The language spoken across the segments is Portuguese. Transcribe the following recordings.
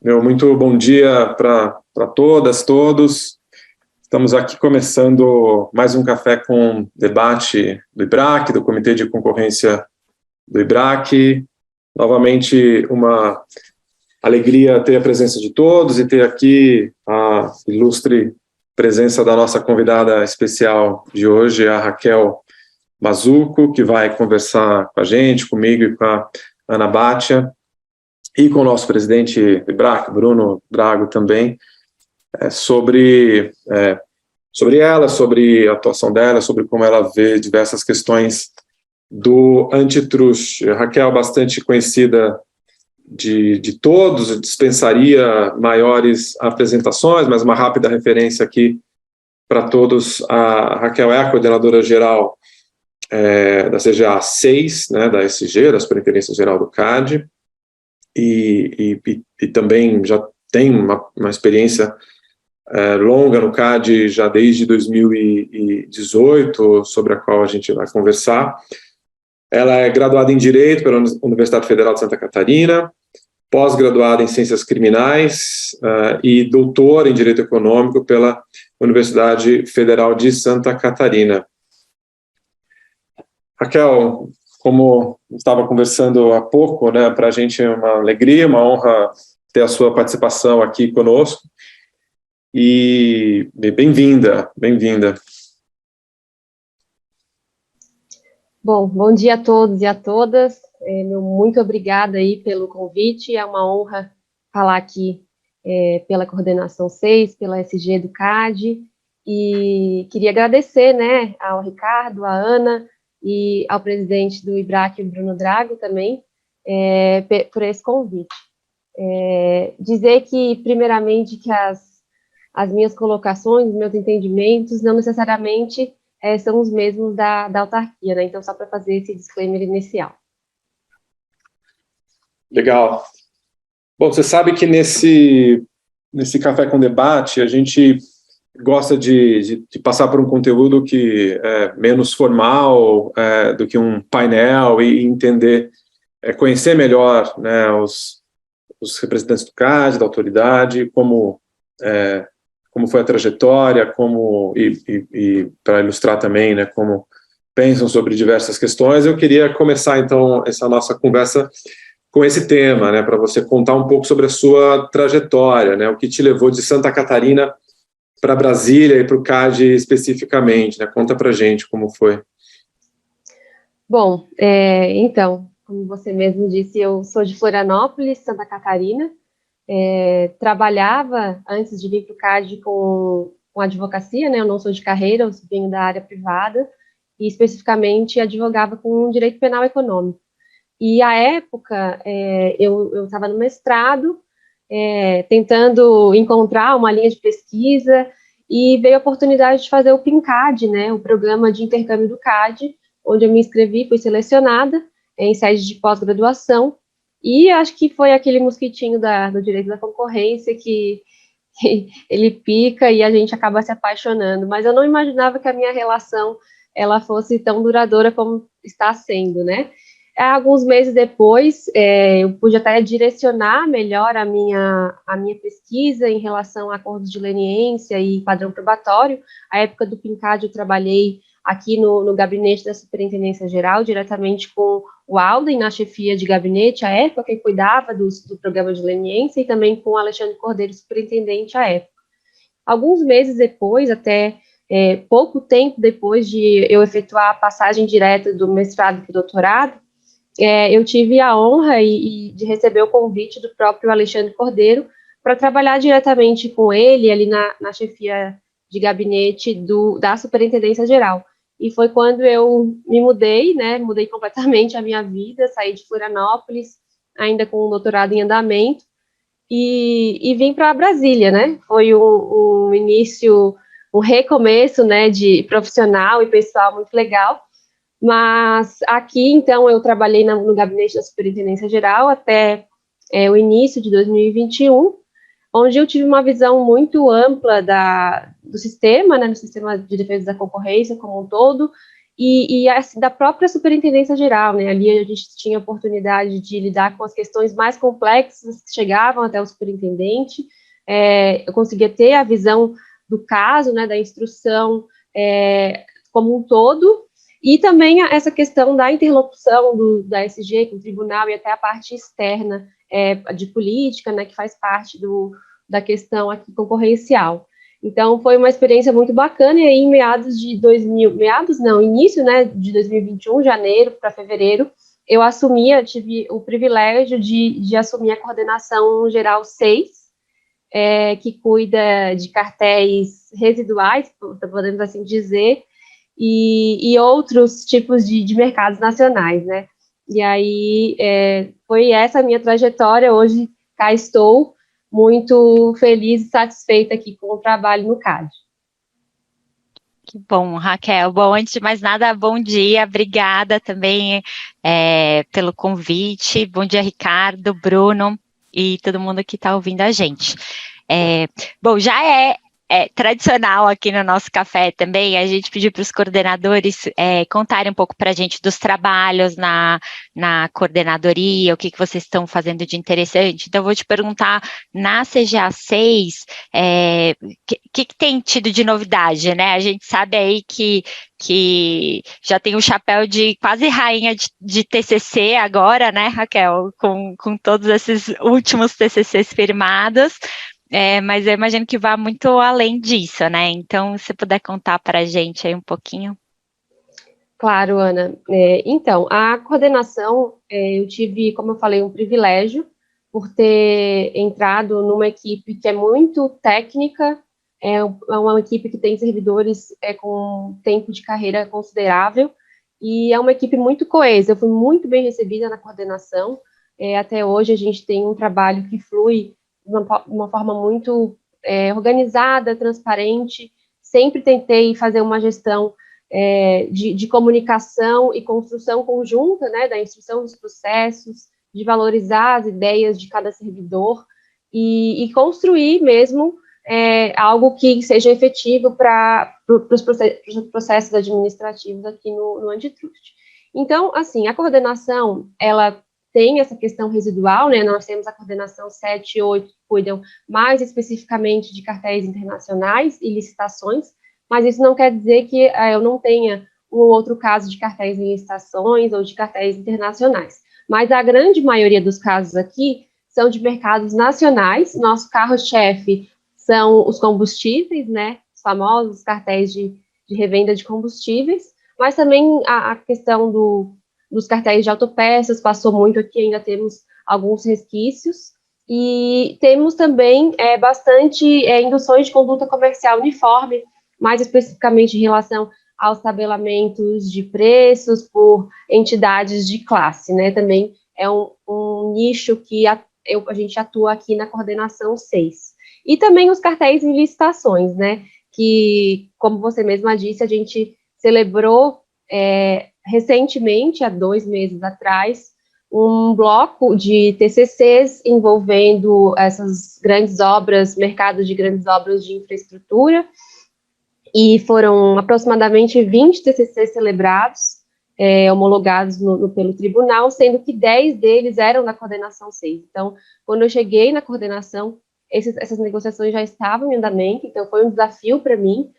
Muito bom dia para todas, todos. Estamos aqui começando mais um café com debate do IBRAC, do Comitê de Concorrência do IBRAC. Novamente, uma alegria ter a presença de todos e ter aqui a ilustre presença da nossa convidada especial de hoje, a Raquel Mazzucco, que vai conversar com a gente, comigo e com a Ana Bhatia, e com o nosso presidente do IBRAC, Bruno Drago, também, sobre ela, sobre a atuação dela, sobre como ela vê diversas questões do antitrust. Raquel, bastante conhecida de todos, eu dispensaria maiores apresentações, mas uma rápida referência aqui para todos. A Raquel é a coordenadora geral da CGA 6, né, da SG, da Superintendência Geral do CAD, e também já tem uma experiência longa no CAD, já desde 2018, sobre a qual a gente vai conversar. Ela é graduada em Direito pela Universidade Federal de Santa Catarina, pós-graduada em Ciências Criminais e doutora em Direito Econômico pela Universidade Federal de Santa Catarina. Raquel, como estava conversando há pouco, né, para a gente é uma alegria, uma honra ter a sua participação aqui conosco. E bem-vinda, bem-vinda. Bom dia a todos e a todas. Muito obrigada aí pelo convite. É uma honra falar aqui pela Coordenação 6, pela SG do CAD. E queria agradecer, né, ao Ricardo, à Ana e ao presidente do IBRAC, Bruno Drago, também, por esse convite. Dizer que, primeiramente, que as minhas colocações, meus entendimentos, não necessariamente são os mesmos da autarquia, né? Então, só para fazer esse disclaimer inicial. Legal. Bom, você sabe que nesse Café com Debate, a gente gosta de passar por um conteúdo que é menos formal do que um painel e entender, conhecer melhor, né, os representantes do CAD, da autoridade, como foi a trajetória, e para ilustrar também, né, como pensam sobre diversas questões. Eu queria começar, então, essa nossa conversa com esse tema, né, para você contar um pouco sobre a sua trajetória, né, o que te levou de Santa Catarina para Brasília e para o CAD especificamente, né? Conta para a gente como foi. Bom, então, como você mesmo disse, eu sou de Florianópolis, Santa Catarina. Trabalhava, antes de vir para o CAD, com advocacia, né? Eu não sou de carreira, eu venho da área privada, e especificamente advogava com direito penal econômico. E, à época, eu estava no mestrado, tentando encontrar uma linha de pesquisa, e veio a oportunidade de fazer o PINCAD, né, o programa de intercâmbio do CAD, onde eu me inscrevi, fui selecionada em sede de pós-graduação, e acho que foi aquele mosquitinho do direito da concorrência que ele pica e a gente acaba se apaixonando, mas eu não imaginava que a minha relação ela fosse tão duradoura como está sendo, né? Alguns meses depois, eu pude até direcionar melhor a minha pesquisa em relação a acordos de leniência e padrão probatório. À época do PINCAD, eu trabalhei aqui no gabinete da Superintendência Geral, diretamente com o Alden, na chefia de gabinete, à época, que cuidava do programa de leniência, e também com o Alexandre Cordeiro, superintendente, à época. Alguns meses depois, até pouco tempo depois de eu efetuar a passagem direta do mestrado para o doutorado, eu tive a honra de receber o convite do próprio Alexandre Cordeiro para trabalhar diretamente com ele ali na chefia de gabinete da Superintendência Geral. E foi quando eu me mudei, né, mudei completamente a minha vida, saí de Florianópolis, ainda com um doutorado em andamento, e vim para Brasília, né? Foi um início, um recomeço, né, de profissional e pessoal muito legal. Mas aqui, então, eu trabalhei no gabinete da Superintendência Geral até o início de 2021, onde eu tive uma visão muito ampla do sistema, né, do sistema de defesa da concorrência como um todo, assim, da própria superintendência geral, né? Ali a gente tinha a oportunidade de lidar com as questões mais complexas que chegavam até o superintendente. Eu conseguia ter a visão do caso, né, da instrução como um todo, e também essa questão da interlocução da SG com o tribunal e até a parte externa de política, né, que faz parte da questão aqui concorrencial. Então, foi uma experiência muito bacana, e aí em início, né, de 2021, janeiro para fevereiro, tive o privilégio de assumir a coordenação geral 6, que cuida de cartéis residuais, podemos assim dizer, e outros tipos de mercados nacionais, né? E aí, foi essa a minha trajetória. Hoje, cá estou, muito feliz e satisfeita aqui com o trabalho no CAD. Que bom, Raquel. Bom, antes de mais nada, bom dia, obrigada também pelo convite. Bom dia, Ricardo, Bruno e todo mundo que está ouvindo a gente. Bom, já é tradicional aqui no nosso café também, a gente pediu para os coordenadores contarem um pouco para a gente dos trabalhos na coordenadoria, o que vocês estão fazendo de interessante. Então, eu vou te perguntar, na CGA 6, que tem tido de novidade, né? A gente sabe aí que já tem o chapéu de quase rainha de TCC agora, né, Raquel? Com todos esses últimos TCCs firmados. Mas eu imagino que vá muito além disso, né? Então, se puder contar para a gente aí um pouquinho. Claro, Ana. Então, a coordenação, eu tive, como eu falei, um privilégio por ter entrado numa equipe que é muito técnica, é uma equipe que tem servidores com tempo de carreira considerável, e é uma equipe muito coesa. Eu fui muito bem recebida na coordenação. Até hoje a gente tem um trabalho que flui de uma forma muito organizada, transparente. Sempre tentei fazer uma gestão de comunicação e construção conjunta, né, da instrução dos processos, de valorizar as ideias de cada servidor e construir mesmo algo que seja efetivo para os processos administrativos aqui no Antitrust. Então, assim, a coordenação, ela tem essa questão residual, né? Nós temos a coordenação 7 e 8, que cuidam mais especificamente de cartéis internacionais e licitações, mas isso não quer dizer que eu não tenha um ou outro caso de cartéis em licitações ou de cartéis internacionais. Mas a grande maioria dos casos aqui são de mercados nacionais. Nosso carro-chefe são os combustíveis, né? Os famosos cartéis de revenda de combustíveis, mas também a questão dos cartéis de autopeças passou muito aqui, ainda temos alguns resquícios, e temos também bastante induções de conduta comercial uniforme, mais especificamente em relação aos tabelamentos de preços por entidades de classe, né? Também é um nicho que a gente atua aqui na coordenação 6. E também os cartéis em licitações, né? Que, como você mesma disse, a gente celebrou recentemente, há 2 meses atrás, um bloco de TCCs envolvendo essas grandes obras, mercado de grandes obras de infraestrutura, e foram aproximadamente 20 TCCs celebrados, homologados pelo tribunal, sendo que 10 deles eram da coordenação 6. Então, quando eu cheguei na coordenação, essas negociações já estavam em andamento, então foi um desafio para mim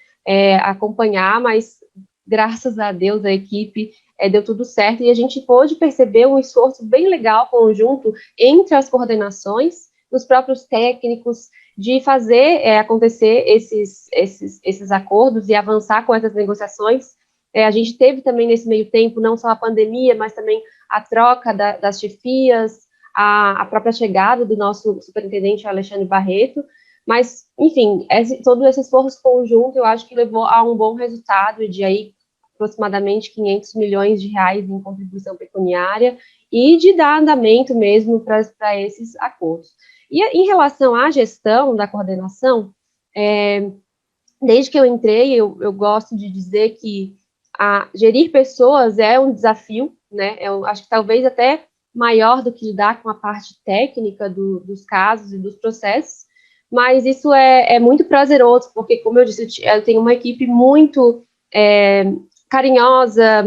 acompanhar, mas graças a Deus a equipe deu tudo certo, e a gente pôde perceber um esforço bem legal conjunto entre as coordenações, dos próprios técnicos, de fazer acontecer esses acordos e avançar com essas negociações. A gente teve também nesse meio tempo, não só a pandemia, mas também a troca das chefias, a própria chegada do nosso superintendente Alexandre Barreto, mas, enfim, todo esse esforço conjunto, eu acho que levou a um bom resultado, de aí aproximadamente 500 milhões de reais em contribuição pecuniária, e de dar andamento mesmo para esses acordos. E em relação à gestão da coordenação, desde que eu entrei, eu gosto de dizer que gerir pessoas é um desafio, né? Eu acho que talvez até maior do que lidar com a parte técnica dos casos e dos processos, mas isso é muito prazeroso, porque, como eu disse, eu tenho uma equipe muito carinhosa,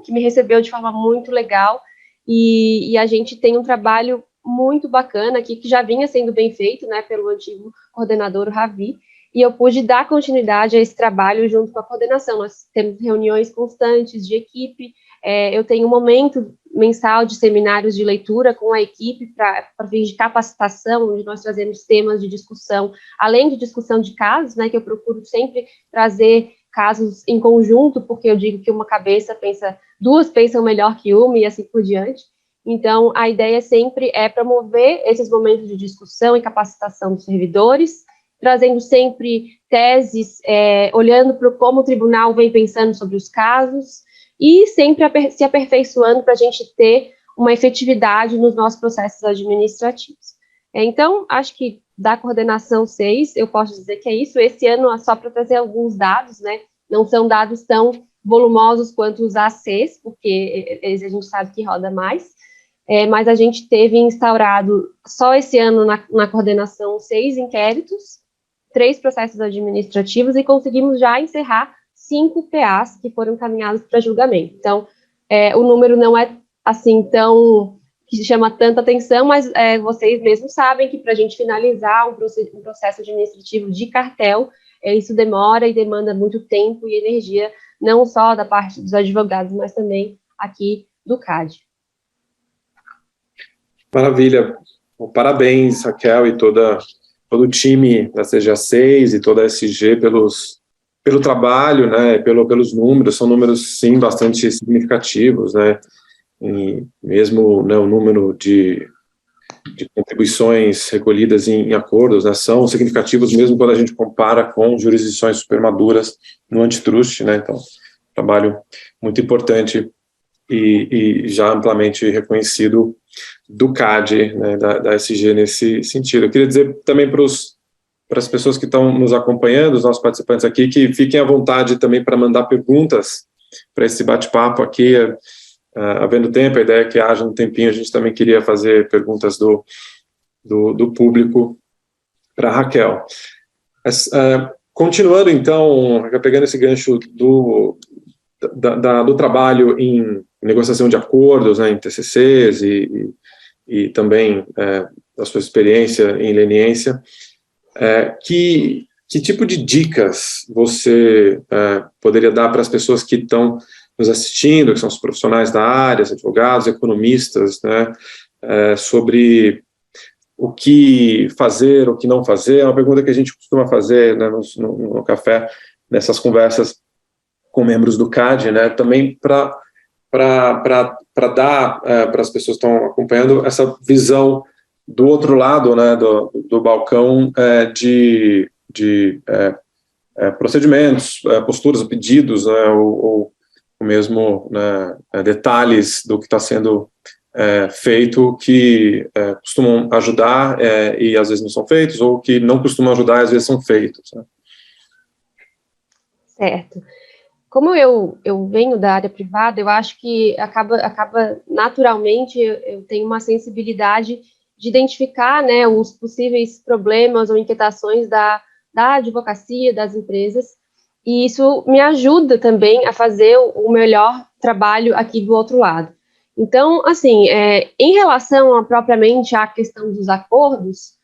que me recebeu de forma muito legal, e a gente tem um trabalho muito bacana aqui, que já vinha sendo bem feito, né, pelo antigo coordenador, o Ravi, e eu pude dar continuidade a esse trabalho junto com a coordenação. Nós temos reuniões constantes de equipe, eu tenho um momento mensal de seminários de leitura com a equipe para fins de capacitação, onde nós trazemos temas de discussão, além de discussão de casos, né, que eu procuro sempre trazer casos em conjunto, porque eu digo que duas pensam melhor que uma e assim por diante. Então, a ideia sempre é promover esses momentos de discussão e capacitação dos servidores, trazendo sempre teses, olhando para como o tribunal vem pensando sobre os casos, e sempre se aperfeiçoando para a gente ter uma efetividade nos nossos processos administrativos. Então, acho que da coordenação 6, eu posso dizer que é isso. Esse ano, só para trazer alguns dados, né, não são dados tão volumosos quanto os ACs, porque a gente sabe que roda mais, mas a gente teve instaurado, só esse ano, na coordenação, 6 inquéritos, 3 processos administrativos, e conseguimos já encerrar 5 PAs que foram encaminhados para julgamento. Então, o número não é assim tão que chama tanta atenção, mas vocês mesmos sabem que para a gente finalizar um processo administrativo de cartel, isso demora e demanda muito tempo e energia, não só da parte dos advogados, mas também aqui do CAD. Maravilha. Bom, parabéns, Raquel, e todo o time da CGA6 e toda a SG pelo trabalho, né, pelos números. São números, sim, bastante significativos, né, e mesmo, né, o número de contribuições recolhidas em acordos, né, são significativos mesmo quando a gente compara com jurisdições supermaduras no antitrust, né, então, trabalho muito importante e já amplamente reconhecido do CAD, né, da SG nesse sentido. Eu queria dizer também para as pessoas que estão nos acompanhando, os nossos participantes aqui, que fiquem à vontade também para mandar perguntas para esse bate-papo aqui. Havendo tempo, a ideia é que haja um tempinho, a gente também queria fazer perguntas do público para a Raquel. Continuando, então, pegando esse gancho do trabalho em negociação de acordos, né, em TCCs e também da sua experiência em leniência, que tipo de dicas você poderia dar para as pessoas que estão nos assistindo, que são os profissionais da área, os advogados, economistas, né, sobre o que fazer, o que não fazer? É uma pergunta que a gente costuma fazer, né, no café, nessas conversas com membros do CAD, né, também para dar para as pessoas que estão acompanhando essa visão do outro lado, né, do balcão, de procedimentos, posturas, pedidos, né, ou mesmo, né, detalhes do que está sendo feito que costumam ajudar e às vezes não são feitos, ou que não costumam ajudar e às vezes são feitos, né? Certo. Como eu venho da área privada, eu acho que acaba naturalmente, eu tenho uma sensibilidade de identificar, né, os possíveis problemas ou inquietações da advocacia, das empresas, e isso me ajuda também a fazer o melhor trabalho aqui do outro lado. Então, assim, em relação propriamente à questão dos acordos,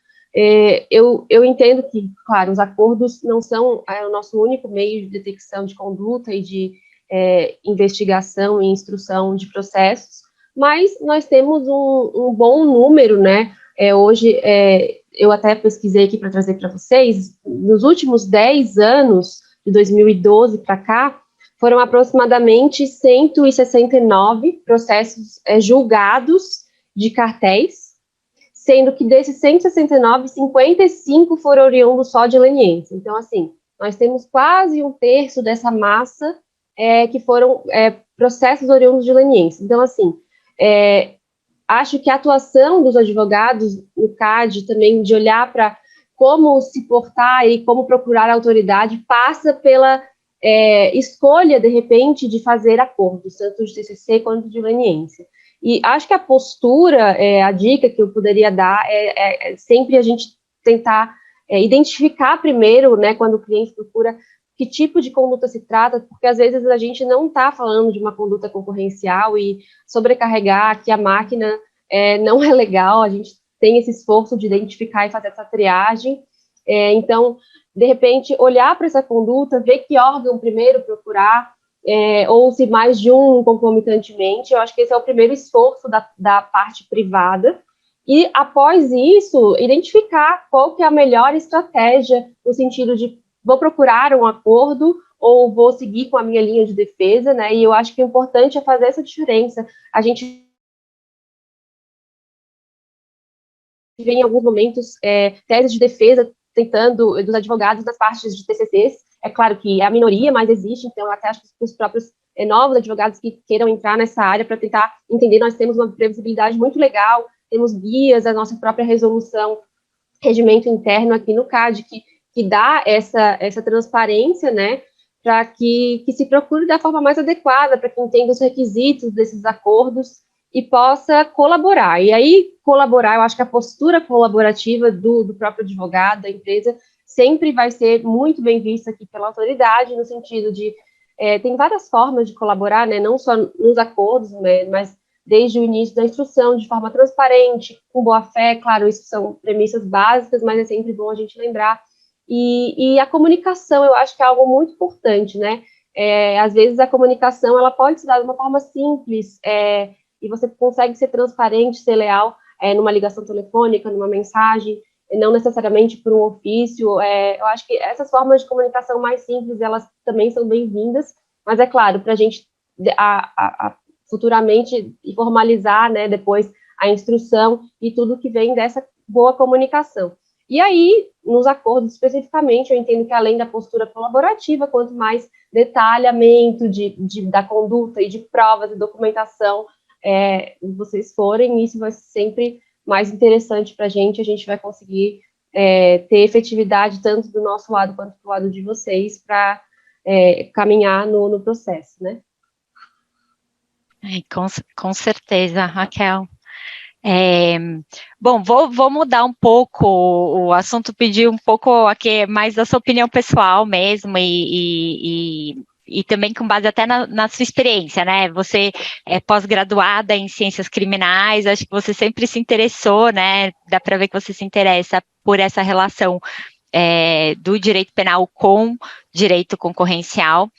eu entendo que, claro, os acordos não são o nosso único meio de detecção de conduta e de investigação e instrução de processos, mas nós temos um bom número, né? Hoje, eu até pesquisei aqui para trazer para vocês, nos últimos 10 anos, de 2012 para cá, foram aproximadamente 169 processos julgados de cartéis, sendo que desses 169, 55 foram oriundos só de leniência. Então, assim, nós temos quase um terço dessa massa que foram processos oriundos de leniência. Então, assim, acho que a atuação dos advogados no CAD também, de olhar para como se portar e como procurar a autoridade, passa pela escolha, de repente, de fazer acordos, tanto de TCC quanto de leniência. E acho que a postura, a dica que eu poderia dar sempre a gente tentar identificar primeiro, né, quando o cliente procura, que tipo de conduta se trata, porque às vezes a gente não está falando de uma conduta concorrencial e sobrecarregar que a máquina não é legal, a gente tem esse esforço de identificar e fazer essa triagem. Então, de repente, olhar para essa conduta, ver que órgão primeiro procurar, ou se mais de um concomitantemente. Eu acho que esse é o primeiro esforço da parte privada. E, após isso, identificar qual que é a melhor estratégia, no sentido de vou procurar um acordo ou vou seguir com a minha linha de defesa, né? E eu acho que o importante é fazer essa diferença. A gente vê em alguns momentos teses de defesa tentando, dos advogados das partes de TCCs. É claro que é a minoria, mas existe, então eu até acho que os próprios novos advogados que queiram entrar nessa área para tentar entender, nós temos uma previsibilidade muito legal, temos guias, a nossa própria resolução, regimento interno aqui no CAD, que dá essa transparência, né, para que se procure da forma mais adequada, para que entenda os requisitos desses acordos e possa colaborar. E aí, colaborar, eu acho que a postura colaborativa do próprio advogado, da empresa, sempre vai ser muito bem vista aqui pela autoridade, no sentido de, tem várias formas de colaborar, né, não só nos acordos, né, mas desde o início da instrução, de forma transparente, com boa fé, claro, isso são premissas básicas, mas é sempre bom a gente lembrar. E a comunicação, eu acho que é algo muito importante, né? Às vezes a comunicação, ela pode se dar de uma forma simples, e você consegue ser transparente, ser leal, numa ligação telefônica, numa mensagem, não necessariamente por um ofício. Eu acho que essas formas de comunicação mais simples, elas também são bem-vindas, mas é claro, para a gente futuramente formalizar, né, depois a instrução e tudo que vem dessa boa comunicação. E aí, nos acordos especificamente, eu entendo que além da postura colaborativa, quanto mais detalhamento da conduta e de provas e documentação vocês forem, isso vai ser sempre mais interessante para a gente vai conseguir ter efetividade tanto do nosso lado quanto do lado de vocês para caminhar no processo, né? Com certeza, Raquel. Bom, vou mudar um pouco o assunto, pedir um pouco aqui mais da sua opinião pessoal mesmo e também com base até na sua experiência, né? Você é pós-graduada em ciências criminais, acho que você sempre se interessou, né? Dá para ver que você se interessa por essa relação do direito penal com direito concorrencial.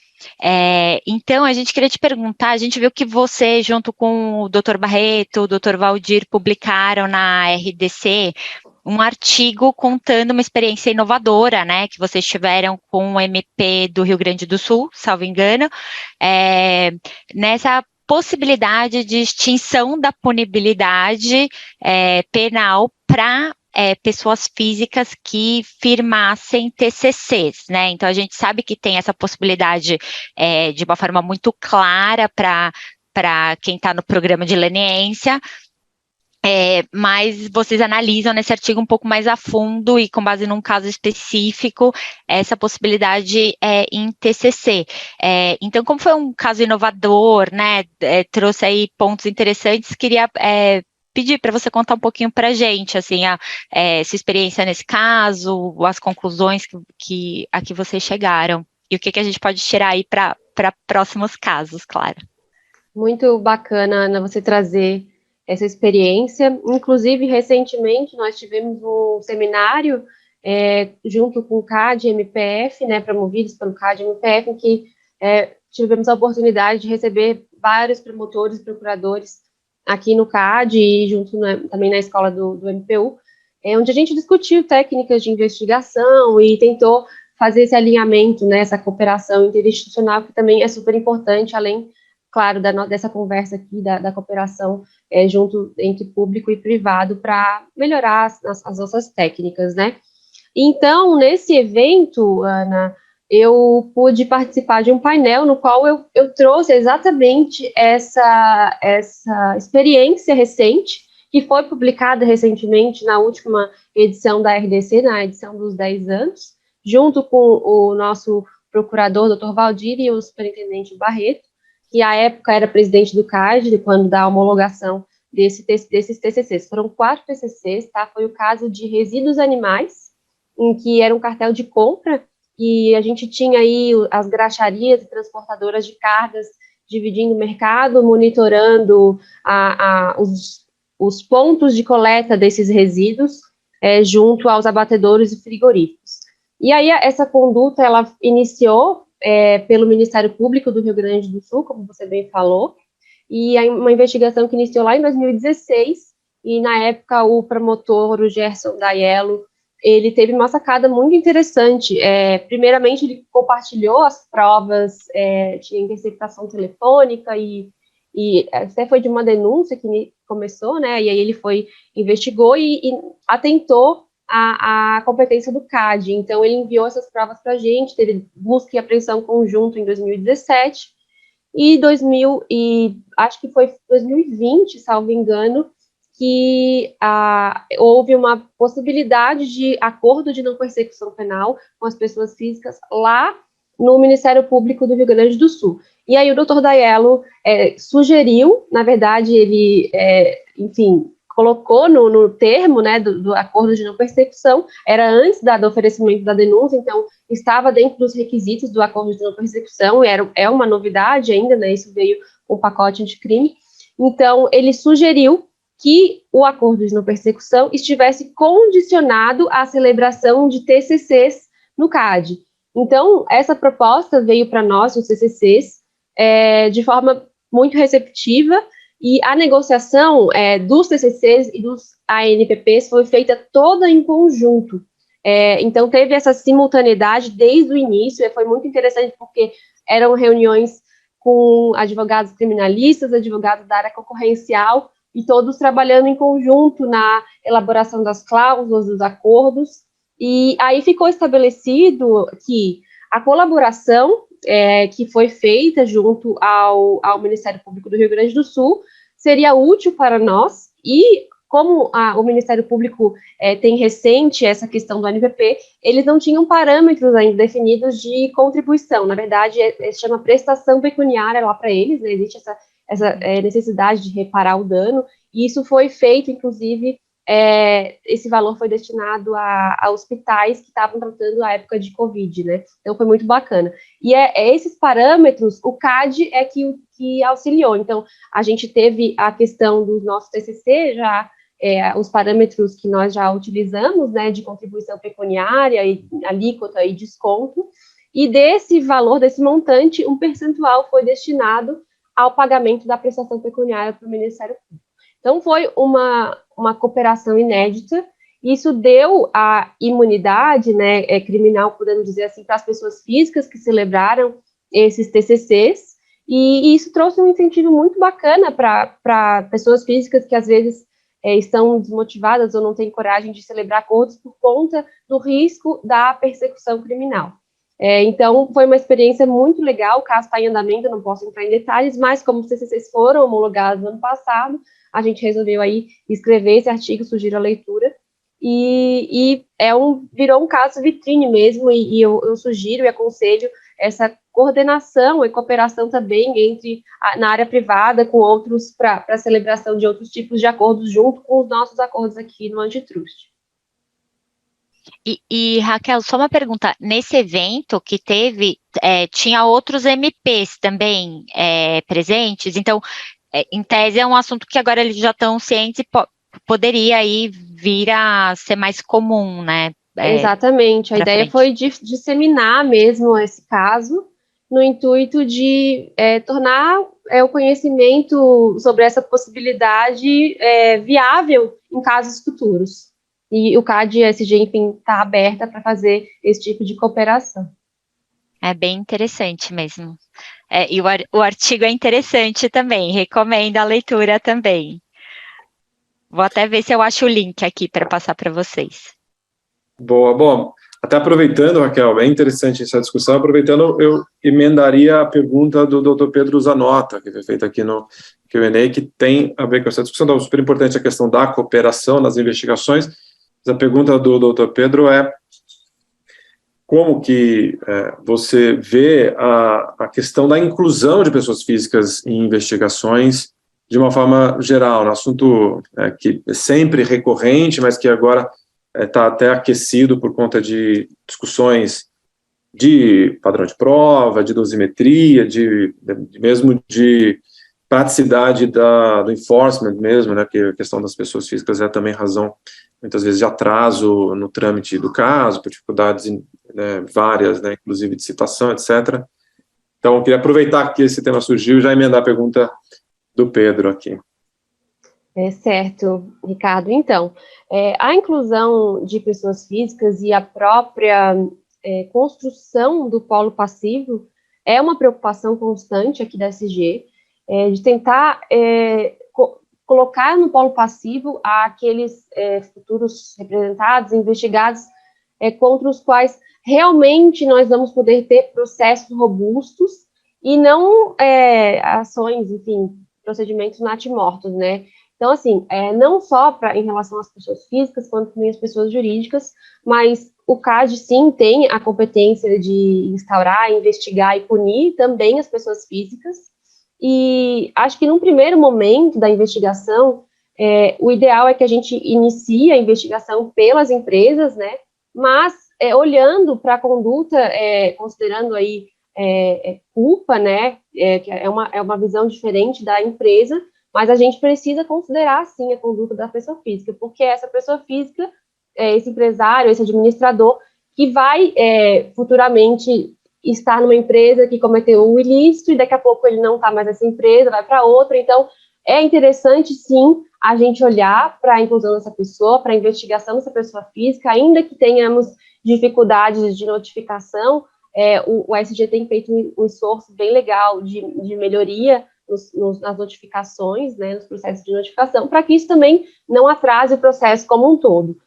Então, a gente queria te perguntar, a gente viu que você, junto com o Dr. Barreto, o Dr. Valdir, publicaram na RDC um artigo contando uma experiência inovadora, né, que vocês tiveram com o MP do Rio Grande do Sul, salvo engano, nessa possibilidade de extinção da punibilidade penal para pessoas físicas que firmassem TCCs, né? Então, a gente sabe que tem essa possibilidade de uma forma muito clara para quem está no programa de leniência, mas vocês analisam nesse artigo um pouco mais a fundo e com base num caso específico, essa possibilidade em TCC. Então, como foi um caso inovador, né, trouxe aí pontos interessantes, queria pedir para você contar um pouquinho para a gente, assim, sua experiência nesse caso, as conclusões a que vocês chegaram, e o que a gente pode tirar aí para próximos casos, claro. Muito bacana, Ana, você trazer essa experiência. Inclusive, recentemente, nós tivemos um seminário junto com o CAD e MPF, né, promovidos pelo CAD e MPF, em que tivemos a oportunidade de receber vários promotores e procuradores aqui no CAD e junto também na escola do MPU, onde a gente discutiu técnicas de investigação e tentou fazer esse alinhamento, né, essa cooperação interinstitucional, que também é super importante, além, claro, dessa conversa aqui, da cooperação junto entre público e privado para melhorar as nossas técnicas, né. Então, nesse evento, Ana, eu pude participar de um painel no qual eu trouxe exatamente essa experiência recente, que foi publicada recentemente na última edição da RDC, na edição dos 10 anos, junto com o nosso procurador, Dr. Valdir, e o superintendente Barreto, que à época era presidente do CAD, quando da homologação desses TCCs. Foram 4 TCCs, tá? Foi o caso de resíduos animais, em que era um cartel de compra e a gente tinha aí as graxarias e transportadoras de cargas dividindo o mercado, monitorando os pontos de coleta desses resíduos junto aos abatedouros e frigoríficos. E aí essa conduta, ela iniciou pelo Ministério Público do Rio Grande do Sul, como você bem falou, e uma investigação que iniciou lá em 2016, e na época o promotor, o Gerson Daiello, ele teve uma sacada muito interessante. Primeiramente, ele compartilhou as provas, tinha interceptação telefônica, e até foi de uma denúncia que começou, né, e aí ele investigou e atentou a competência do CAD. Então, ele enviou essas provas para a gente, teve busca e apreensão conjunto em 2017, e acho que foi 2020, salvo engano, que houve uma possibilidade de acordo de não persecução penal com as pessoas físicas lá no Ministério Público do Rio Grande do Sul. E aí o doutor Daiello sugeriu, na verdade, ele, enfim, colocou no termo, né, do acordo de não persecução, era antes do oferecimento da denúncia, então estava dentro dos requisitos do acordo de não persecução, é uma novidade ainda, né, isso veio com o pacote anticrime. Então, ele sugeriu que o acordo de não persecução estivesse condicionado à celebração de TCCs no CAD. Então, essa proposta veio para nós, os CCCs, de forma muito receptiva, e a negociação dos TCCs e dos ANPPs foi feita toda em conjunto. Então, teve essa simultaneidade desde o início, e foi muito interessante porque eram reuniões com advogados criminalistas, advogados da área concorrencial, e todos trabalhando em conjunto na elaboração das cláusulas, dos acordos, e aí ficou estabelecido que a colaboração que foi feita junto ao Ministério Público do Rio Grande do Sul seria útil para nós, e como o Ministério Público tem recente essa questão do ANPP, eles não tinham parâmetros ainda definidos de contribuição, na verdade, se chama prestação pecuniária lá para eles, né? Existe essa necessidade de reparar o dano, e isso foi feito, inclusive, esse valor foi destinado a hospitais que estavam tratando a época de Covid, né? Então, foi muito bacana. E esses parâmetros, o CAD é que auxiliou. Então, a gente teve a questão dos nossos TCC, já os parâmetros que nós já utilizamos, né, de contribuição pecuniária, e alíquota e desconto, e desse valor, desse montante, um percentual foi destinado ao pagamento da prestação pecuniária para o Ministério Público. Então, foi uma cooperação inédita. Isso deu a imunidade, né, criminal, podemos dizer assim, para as pessoas físicas que celebraram esses TCCs, e isso trouxe um incentivo muito bacana para pessoas físicas que, às vezes, estão desmotivadas ou não têm coragem de celebrar acordos por conta do risco da persecução criminal. Então, foi uma experiência muito legal. O caso está em andamento, eu não posso entrar em detalhes, mas como os CCCs foram homologados no ano passado, a gente resolveu aí escrever esse artigo, sugiro a leitura, e virou um caso vitrine mesmo, e eu sugiro e aconselho essa coordenação e cooperação também na área privada com outros, para a celebração de outros tipos de acordos, junto com os nossos acordos aqui no Antitrust. E Raquel, só uma pergunta, nesse evento que teve, tinha outros MPs também presentes, então, em tese é um assunto que agora eles já estão cientes e poderia aí vir a ser mais comum, né? Exatamente, a ideia foi disseminar mesmo esse caso, no intuito de tornar o conhecimento sobre essa possibilidade viável em casos futuros. E o CAD e a SG, enfim, está aberta para fazer esse tipo de cooperação. É bem interessante mesmo. E o artigo é interessante também, recomendo a leitura também. Vou até ver se eu acho o link aqui para passar para vocês. Boa, bom, até aproveitando, Raquel, é interessante essa discussão, aproveitando, eu emendaria a pergunta do Dr. Pedro Zanota, que foi feita aqui no Q&A, que tem a ver com essa discussão, então, super importante a questão da cooperação nas investigações. A pergunta do Dr. Pedro é como que você vê a questão da inclusão de pessoas físicas em investigações de uma forma geral, um assunto que é sempre recorrente, mas que agora está até aquecido por conta de discussões de padrão de prova, de dosimetria, mesmo de praticidade do enforcement mesmo, né, que a questão das pessoas físicas é também razão, muitas vezes, de atraso no trâmite do caso, por dificuldades, né, várias, né, inclusive de citação, etc. Então, eu queria aproveitar que esse tema surgiu e já emendar a pergunta do Pedro aqui. Certo, Ricardo. Então, a inclusão de pessoas físicas e a própria construção do polo passivo é uma preocupação constante aqui da SG, de tentar colocar no polo passivo aqueles futuros representados, investigados, contra os quais realmente nós vamos poder ter processos robustos e não ações, enfim, procedimentos natimortos, né? Então, assim, não só em relação às pessoas físicas, quanto também às pessoas jurídicas, mas o CAD, sim, tem a competência de instaurar, investigar e punir também as pessoas físicas, e acho que num primeiro momento da investigação, o ideal é que a gente inicie a investigação pelas empresas, né, mas olhando para a conduta, considerando aí culpa, né, que é uma visão diferente da empresa, mas a gente precisa considerar, sim, a conduta da pessoa física, porque essa pessoa física, esse empresário, esse administrador, que vai futuramente estar numa empresa que cometeu um ilícito e daqui a pouco ele não está mais nessa empresa, vai para outra. Então, é interessante, sim, a gente olhar para a inclusão dessa pessoa, para a investigação dessa pessoa física, ainda que tenhamos dificuldades de notificação, o ASG tem feito um esforço bem legal de melhoria nas notificações, né, nos processos de notificação, para que isso também não atrase o processo como um todo.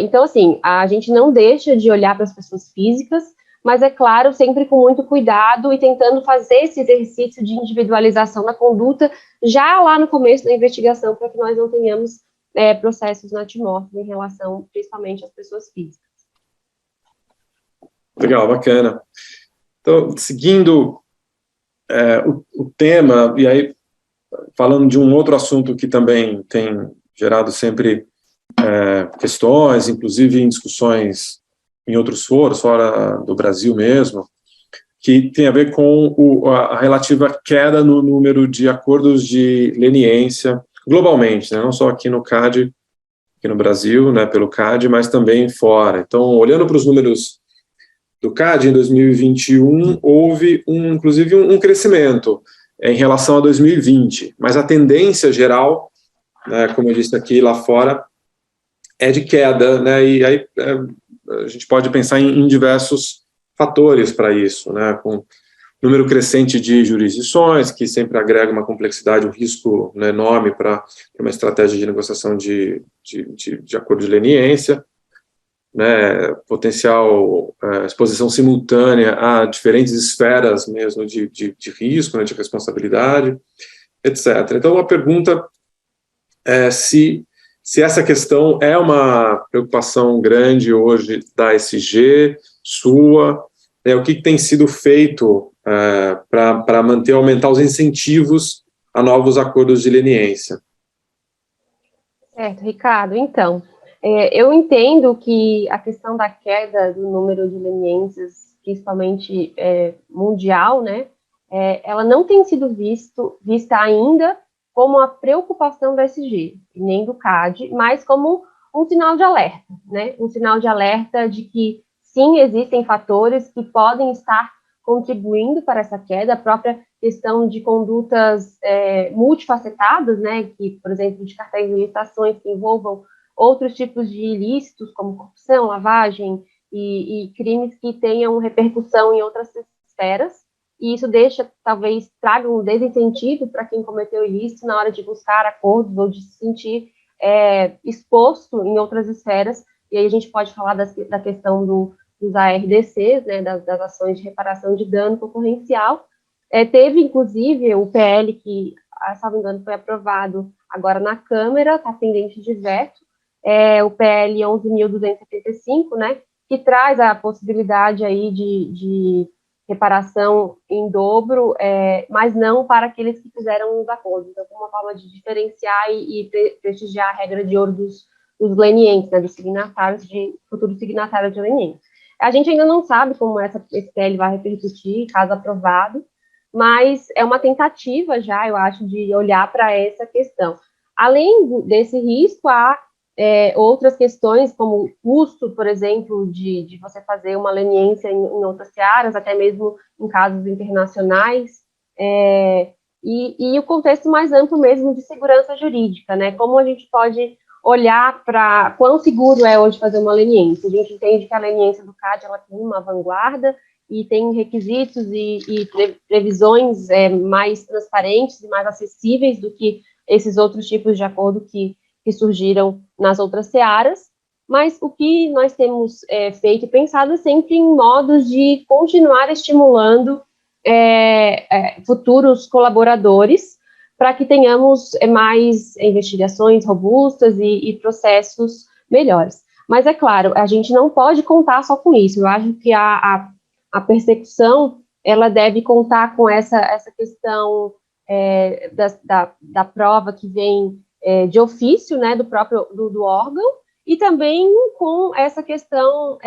Então, assim, a gente não deixa de olhar para as pessoas físicas, mas, é claro, sempre com muito cuidado e tentando fazer esse exercício de individualização da conduta já lá no começo da investigação, para que nós não tenhamos processos natimortos em relação, principalmente, às pessoas físicas. Legal, bacana. Então, seguindo o tema, e aí falando de um outro assunto que também tem gerado sempre questões, inclusive em discussões em outros foros, fora do Brasil mesmo, que tem a ver com a relativa queda no número de acordos de leniência globalmente, né, não só aqui no CAD, aqui no Brasil, né, pelo CAD, mas também fora. Então, olhando para os números do CAD, em 2021, houve, inclusive, um crescimento em relação a 2020, mas a tendência geral, né, como eu disse aqui, lá fora, é de queda, né, e aí a gente pode pensar em diversos fatores para isso, né, com número crescente de jurisdições, que sempre agrega uma complexidade, um risco, né, enorme para uma estratégia de negociação de acordo de leniência, né, potencial exposição simultânea a diferentes esferas mesmo de risco, né, de responsabilidade, etc. Então, a pergunta é se essa questão é uma preocupação grande hoje da SG, sua, o que tem sido feito para manter, aumentar os incentivos a novos acordos de leniência. Certo, Ricardo. Então, eu entendo que a questão da queda do número de leniências, principalmente mundial, né, ela não tem sido vista ainda como a preocupação do SG, nem do CAD, mas como um sinal de alerta, né, um sinal de alerta de que, sim, existem fatores que podem estar contribuindo para essa queda, a própria questão de condutas multifacetadas, né, que, por exemplo, de cartéis de licitações que envolvam outros tipos de ilícitos, como corrupção, lavagem e crimes que tenham repercussão em outras esferas, e isso talvez, traga um desincentivo para quem cometeu ilícito na hora de buscar acordos ou de se sentir exposto em outras esferas, e aí a gente pode falar da questão dos ARDCs, né, das ações de reparação de dano concorrencial. Teve, inclusive, o PL que, se não me engano, foi aprovado agora na Câmara, está pendente de veto, o PL 11.275, né, que traz a possibilidade aí de reparação em dobro, mas não para aqueles que fizeram os acordos. Então, uma forma de diferenciar e prestigiar a regra de ouro dos lenientes, né, dos signatários, futuros signatários de lenientes. A gente ainda não sabe como esse PL vai repercutir, caso aprovado, mas é uma tentativa já, eu acho, de olhar para essa questão. Além desse risco, há outras questões, como o custo, por exemplo, de você fazer uma leniência em outras searas, até mesmo em casos internacionais, e o contexto mais amplo mesmo de segurança jurídica, né? Como a gente pode olhar para quão seguro é hoje fazer uma leniência. A gente entende que a leniência do CAD ela tem uma vanguarda e tem requisitos e previsões mais transparentes e mais acessíveis do que esses outros tipos de acordo que surgiram nas outras searas, mas o que nós temos feito e pensado é sempre em modos de continuar estimulando futuros colaboradores para que tenhamos mais investigações robustas e processos melhores. Mas, é claro, a gente não pode contar só com isso. Eu acho que a persecução, ela deve contar com essa questão da prova que vem de ofício, né, do próprio do órgão, e também com essa questão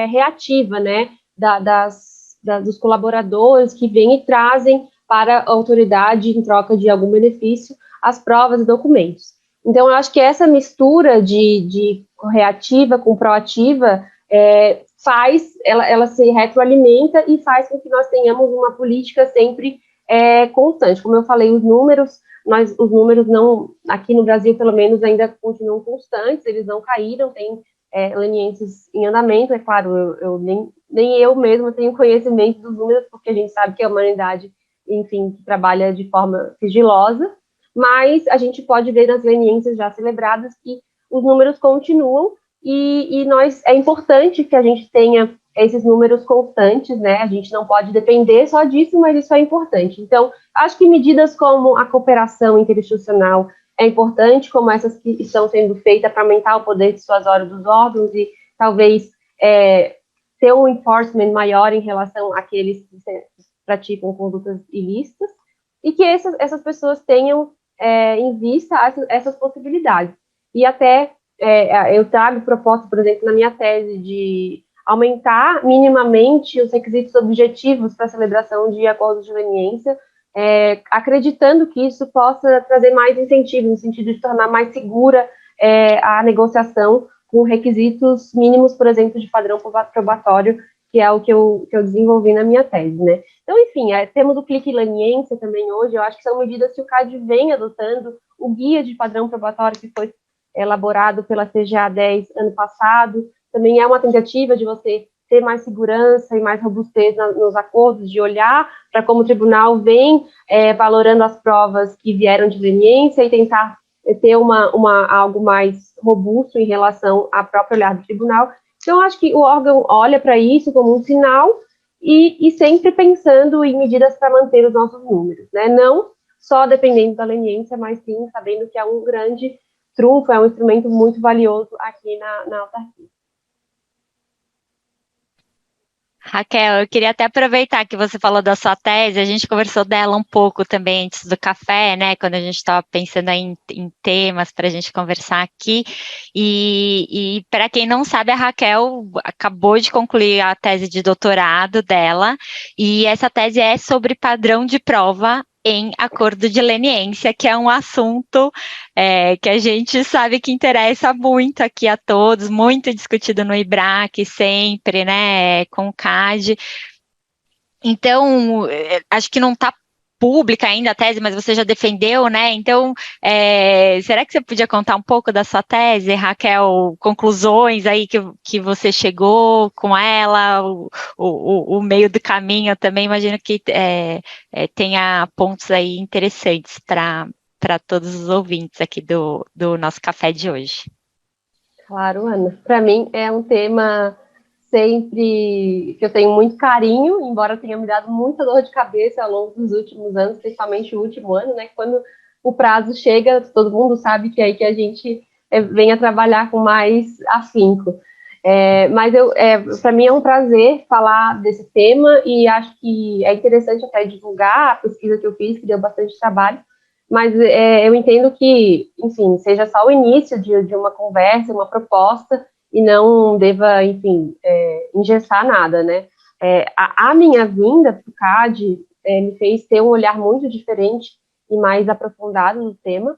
reativa, né, dos colaboradores que vêm e trazem para a autoridade, em troca de algum benefício, as provas e documentos. Então, eu acho que essa mistura de reativa com proativa ela se retroalimenta e faz com que nós tenhamos uma política sempre constante. Como eu falei, os números não, aqui no Brasil, pelo menos, ainda continuam constantes, eles não caíram, tem leniências em andamento, é claro, nem eu mesma tenho conhecimento dos números, porque a gente sabe que a humanidade, enfim, trabalha de forma sigilosa, mas a gente pode ver nas leniências já celebradas que os números continuam e é importante que a gente tenha esses números constantes, né? A gente não pode depender só disso, mas isso é importante. Então, acho que medidas como a cooperação interinstitucional é importante, como essas que estão sendo feitas para aumentar o poder dissuasório dos órgãos e talvez ter um enforcement maior em relação àqueles que praticam condutas ilícitas, e que essas pessoas tenham em vista essas possibilidades. E até eu trago proposta, por exemplo, na minha tese, de aumentar minimamente os requisitos objetivos para a celebração de acordos de leniência, acreditando que isso possa trazer mais incentivo, no sentido de tornar mais segura a negociação com requisitos mínimos, por exemplo, de padrão probatório, que é o que eu desenvolvi na minha tese, né? Então, enfim, temos o clique leniência também hoje, eu acho que são medidas que o CAD vem adotando, o guia de padrão probatório que foi elaborado pela CGA 10 ano passado, também é uma tentativa de você ter mais segurança e mais robustez nos acordos, de olhar para como o tribunal vem valorando as provas que vieram de leniência e tentar ter algo mais robusto em relação à própria olhar do tribunal. Então, acho que o órgão olha para isso como um sinal e sempre pensando em medidas para manter os nossos números, né? Não só dependendo da leniência, mas sim sabendo que é um grande trunfo, é um instrumento muito valioso aqui na autarquia. Raquel, eu queria até aproveitar que você falou da sua tese, a gente conversou dela um pouco também antes do café, né, quando a gente estava pensando em temas para a gente conversar aqui, e para quem não sabe, a Raquel acabou de concluir a tese de doutorado dela, e essa tese é sobre padrão de prova em acordo de leniência, que é um assunto que a gente sabe que interessa muito aqui a todos, muito discutido no IBRAC sempre, né, com o CAD. Então, acho que não está pública ainda a tese, mas você já defendeu, né? Então, será que você podia contar um pouco da sua tese, Raquel? Conclusões aí que você chegou com ela, o meio do caminho também, imagino que tenha pontos aí interessantes para todos os ouvintes aqui do nosso café de hoje. Claro, Ana. Para mim é um tema sempre que eu tenho muito carinho, embora tenha me dado muita dor de cabeça ao longo dos últimos anos, principalmente o último ano, né? Quando o prazo chega, todo mundo sabe que é aí que a gente venha trabalhar com mais afinco. Mas para mim é um prazer falar desse tema e acho que é interessante até divulgar a pesquisa que eu fiz, que deu bastante trabalho, mas eu entendo que, enfim, seja só o início de uma conversa, uma proposta, e não deva, enfim, engessar nada, né? A minha vinda para o CAD me fez ter um olhar muito diferente e mais aprofundado no tema.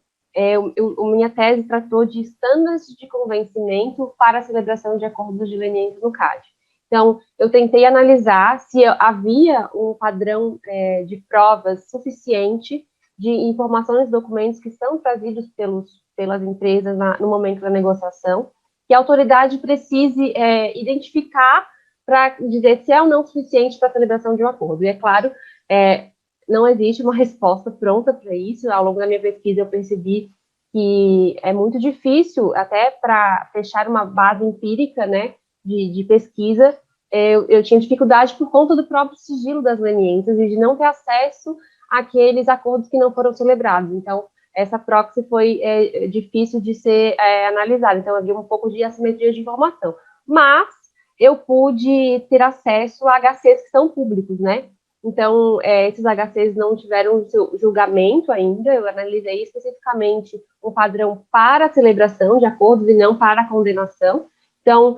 Minha tese tratou de estándares de convencimento para a celebração de acordos de leniência no CAD. Então, eu tentei analisar se havia um padrão de provas suficiente de informações e documentos que são trazidos pelas empresas no momento da negociação, que a autoridade precise identificar para dizer se é ou não suficiente para a celebração de um acordo. E, é claro, não existe uma resposta pronta para isso. Ao longo da minha pesquisa, eu percebi que é muito difícil, até para fechar uma base empírica, né, de pesquisa, eu tinha dificuldade por conta do próprio sigilo das leniências e de não ter acesso àqueles acordos que não foram celebrados. Então, essa proxy foi difícil de ser analisada. Então, havia um pouco de assimetria de informação. Mas eu pude ter acesso a HCs que são públicos, né? Então, esses HCs não tiveram seu julgamento ainda. Eu analisei especificamente um padrão para a celebração de acordos e não para a condenação. Então,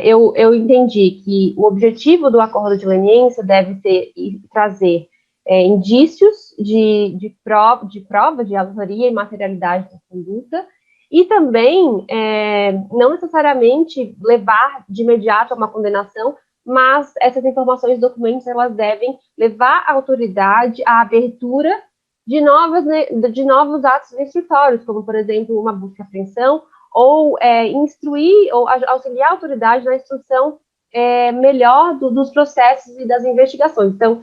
eu entendi que o objetivo do acordo de leniência deve ser trazer indícios de prova de autoria e materialidade da conduta, e também não necessariamente levar de imediato a uma condenação, mas essas informações e documentos, elas devem levar a autoridade à abertura de novos atos instrutórios, como, por exemplo, uma busca e apreensão, ou instruir, ou auxiliar a autoridade na instrução melhor dos processos e das investigações. Então,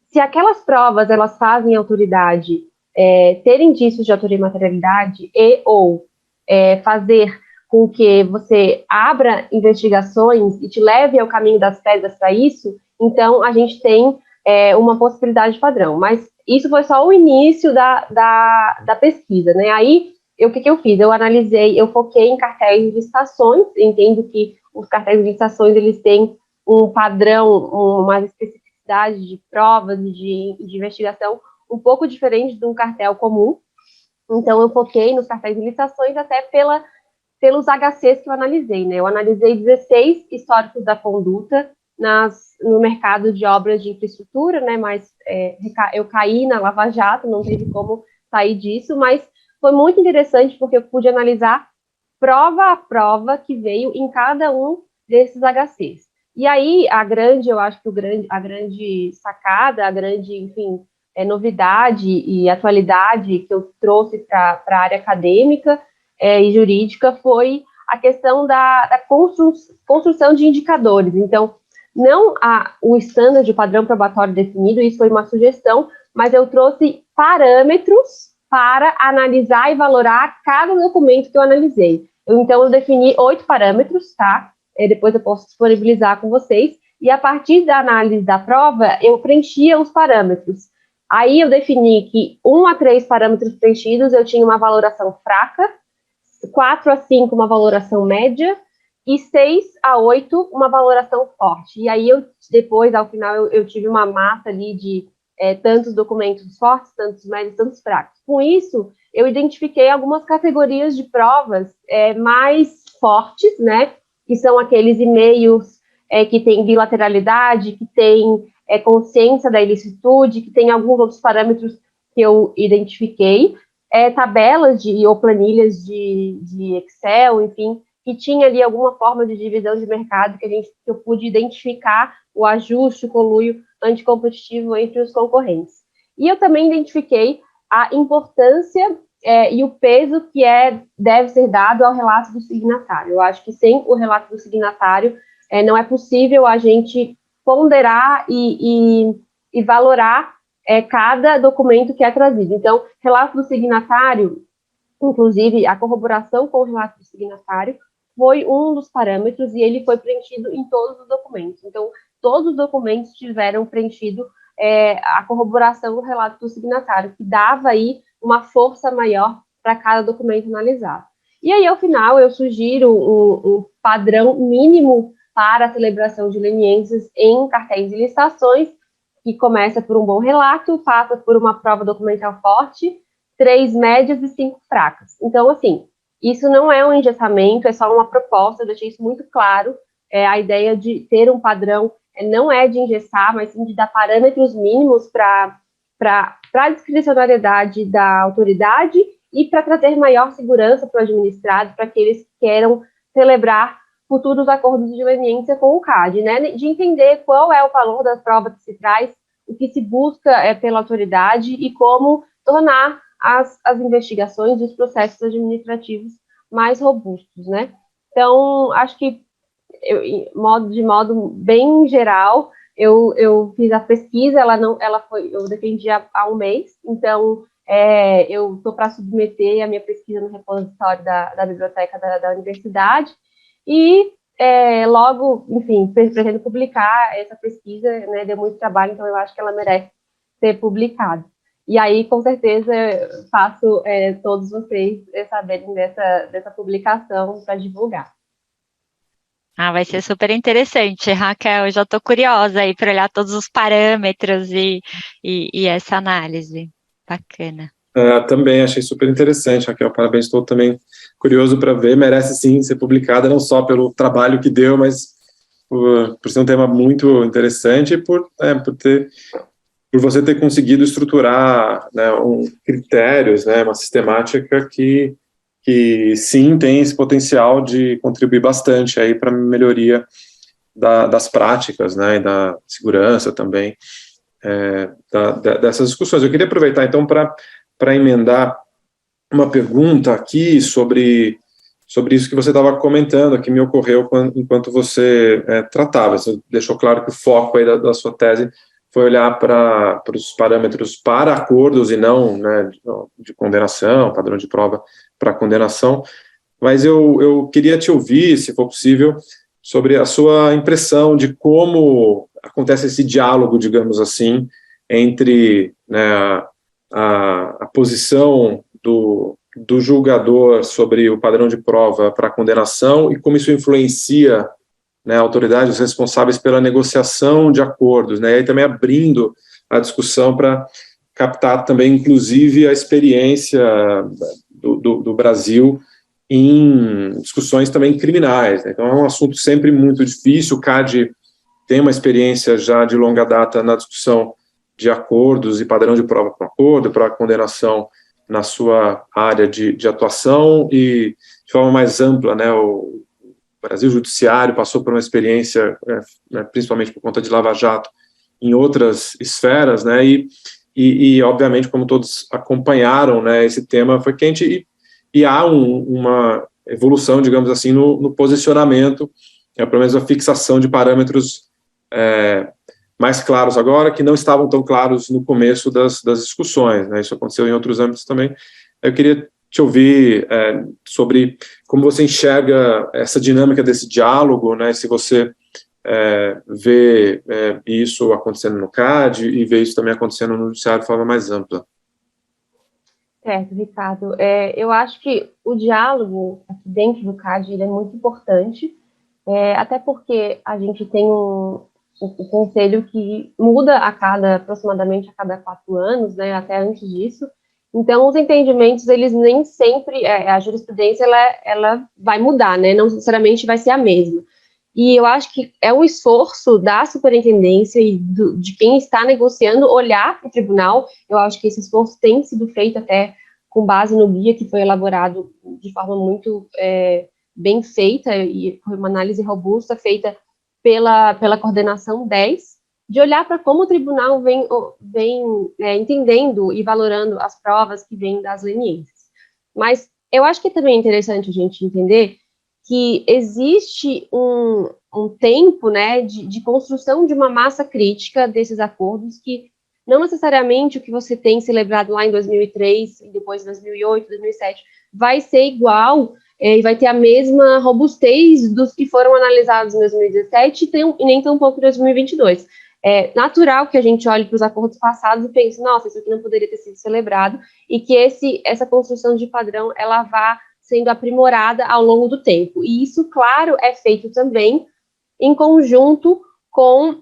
se aquelas provas, elas fazem a autoridade ter indícios de autoria e materialidade ou fazer com que você abra investigações e te leve ao caminho das pedras para isso, então a gente tem uma possibilidade de padrão. Mas isso foi só o início da pesquisa, né? Aí, o que eu fiz? Eu analisei, eu foquei em cartéis de licitações, entendo que os cartéis de licitações, eles têm um padrão, uma especificidade de provas e de investigação um pouco diferente de um cartel comum. Então, eu foquei nos cartéis de licitações até pelos HCs que eu analisei, né? Eu analisei 16 históricos da conduta no mercado de obras de infraestrutura, né? Mas eu caí na Lava Jato, não teve como sair disso, mas foi muito interessante porque eu pude analisar prova a prova que veio em cada um desses HCs. E aí, eu acho que a grande sacada, a grande, enfim, novidade e atualidade que eu trouxe para a área acadêmica e jurídica foi a questão da construção de indicadores. Então, não o standard, o padrão probatório definido, isso foi uma sugestão, mas eu trouxe parâmetros para analisar e valorar cada documento que eu analisei. Então, eu defini 8 parâmetros, tá? Depois eu posso disponibilizar com vocês. E a partir da análise da prova, eu preenchia os parâmetros. Aí eu defini que 1 a 3 parâmetros preenchidos, eu tinha uma valoração fraca, 4 a 5 uma valoração média, e 6 a 8 uma valoração forte. E aí depois, ao final, eu tive uma massa ali de tantos documentos fortes, tantos médios, tantos fracos. Com isso, eu identifiquei algumas categorias de provas mais fortes, né, que são aqueles e-mails que têm bilateralidade, que têm consciência da ilicitude, que tem alguns outros parâmetros que eu identifiquei, tabelas ou planilhas de Excel, enfim, que tinha ali alguma forma de divisão de mercado que eu pude identificar o ajuste, o conluio anticompetitivo entre os concorrentes. E eu também identifiquei a importância e o peso que deve ser dado ao relato do signatário. Eu acho que sem o relato do signatário não é possível a gente ponderar e valorar cada documento que é trazido. Então, relato do signatário, inclusive a corroboração com o relato do signatário, foi um dos parâmetros e ele foi preenchido em todos os documentos. Então, todos os documentos tiveram preenchido a corroboração do relato do signatário, que dava aí uma força maior para cada documento analisado. E aí, ao final, eu sugiro um padrão mínimo para a celebração de leniências em cartéis de licitações, que começa por um bom relato, passa por uma prova documental forte, 3 médias e 5 fracas. Então, assim, isso não é um engessamento, é só uma proposta, eu deixei isso muito claro, a ideia de ter um padrão não é de engessar, mas sim de dar parâmetros mínimos para a discricionariedade da autoridade e para trazer maior segurança para o administrado, para aqueles que queiram celebrar futuros acordos de leniência com o CAD, né? De entender qual é o valor das provas que se traz, o que se busca pela autoridade e como tornar as investigações e os processos administrativos mais robustos, né? Então, acho que de modo bem geral, eu fiz a pesquisa, eu defendi há um mês, então eu estou para submeter a minha pesquisa no repositório da biblioteca da universidade e logo, enfim, pretendo publicar essa pesquisa, né, deu muito trabalho, então eu acho que ela merece ser publicada. E aí, com certeza, faço todos vocês saberem dessa publicação para divulgar. Vai ser super interessante, Raquel. Eu já estou curiosa aí para olhar todos os parâmetros e essa análise. Bacana. Também achei super interessante, Raquel. Parabéns, estou também curioso para ver. Merece sim ser publicada, não só pelo trabalho que deu, mas por ser um tema muito interessante e por você ter conseguido estruturar, né, critérios, né, uma sistemática que sim tem esse potencial de contribuir bastante aí para a melhoria das práticas, né, e da segurança também dessas discussões. Eu queria aproveitar então para emendar uma pergunta aqui sobre isso que você estava comentando, que me ocorreu enquanto você tratava. Você deixou claro que o foco aí da sua tese foi olhar para os parâmetros para acordos e não, né, de condenação, padrão de prova para condenação, mas eu queria te ouvir, se for possível, sobre a sua impressão de como acontece esse diálogo, digamos assim, entre, né, a posição do julgador sobre o padrão de prova para condenação e como isso influencia, né, autoridades responsáveis pela negociação de acordos, né, e aí também abrindo a discussão para captar também, inclusive, a experiência do Brasil em discussões também criminais, né? Então é um assunto sempre muito difícil. O CAD tem uma experiência já de longa data na discussão de acordos e padrão de prova para acordo, para condenação na sua área de atuação e de forma mais ampla, né, o Brasil Judiciário passou por uma experiência, né, principalmente por conta de Lava Jato, em outras esferas, né, e obviamente, como todos acompanharam, né, esse tema foi quente e há uma evolução, digamos assim, no posicionamento, pelo menos a fixação de parâmetros mais claros agora, que não estavam tão claros no começo das discussões, né, isso aconteceu em outros âmbitos também. Eu queria te ouvir sobre como você enxerga essa dinâmica desse diálogo, né, se você vê isso acontecendo no CAD e vê isso também acontecendo no Judiciário de forma mais ampla. Certo, Ricardo. Eu acho que o diálogo aqui dentro do CAD ele é muito importante, até porque a gente tem um conselho que muda aproximadamente a cada 4 anos, né, até antes disso. Então, os entendimentos, eles nem sempre, a jurisprudência, ela vai mudar, né, não necessariamente vai ser a mesma. E eu acho que é um esforço da superintendência e de quem está negociando olhar para o tribunal. Eu acho que esse esforço tem sido feito até com base no guia que foi elaborado de forma muito bem feita e foi uma análise robusta feita pela coordenação 10, de olhar para como o tribunal vem entendendo e valorando as provas que vêm das leniências. Mas eu acho que também é interessante a gente entender que existe um tempo, né, de construção de uma massa crítica desses acordos que não necessariamente o que você tem celebrado lá em 2003 e depois 2008, 2007 vai ser igual e vai ter a mesma robustez dos que foram analisados em 2017 e nem tão pouco em 2022. É natural que a gente olhe para os acordos passados e pense, nossa, isso aqui não poderia ter sido celebrado, e que essa construção de padrão, ela vá sendo aprimorada ao longo do tempo. E isso, claro, é feito também em conjunto com